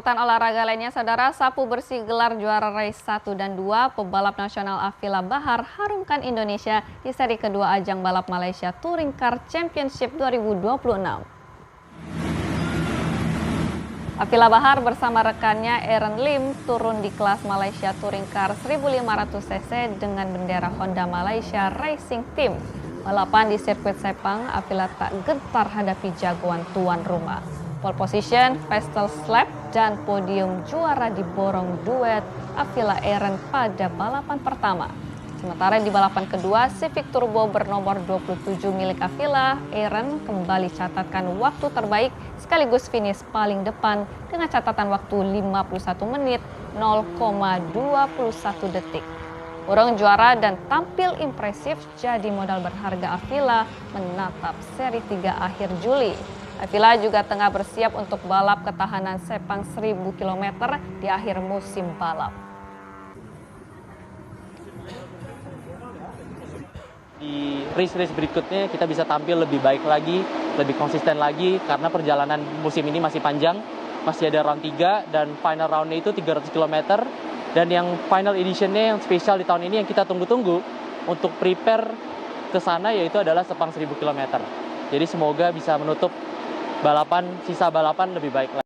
Sorotan olahraga lainnya, Saudara, sapu bersih gelar juara race 1 dan 2, pebalap nasional Afila Bahar harumkan Indonesia di seri kedua ajang balap Malaysia Touring Car Championship 2026. Afila Bahar bersama rekannya Aaron Lim turun di kelas Malaysia Touring Car 1500 cc dengan bendera Honda Malaysia Racing Team. Balapan di sirkuit Sepang, Afila tak gentar hadapi jagoan tuan rumah. Pole position, pistol slap, dan podium juara diborong duet Afila Aaron pada balapan pertama. Sementara di balapan kedua, Civic Turbo bernomor 27 milik Afila, Aaron kembali catatkan waktu terbaik sekaligus finish paling depan dengan catatan waktu 51 menit 0,21 detik. Borong juara dan tampil impresif jadi modal berharga Afila menatap seri 3 akhir Juli. Afila juga tengah bersiap untuk balap ketahanan Sepang 1000 km di akhir musim balap. Di race-race berikutnya kita bisa tampil lebih baik lagi, lebih konsisten lagi karena perjalanan musim ini masih panjang, masih ada round 3 dan final roundnya itu 300 km dan yang final editionnya yang spesial di tahun ini yang kita tunggu-tunggu untuk prepare ke sana yaitu adalah Sepang 1000 km. Jadi semoga bisa menutup sisa balapan lebih baik lagi.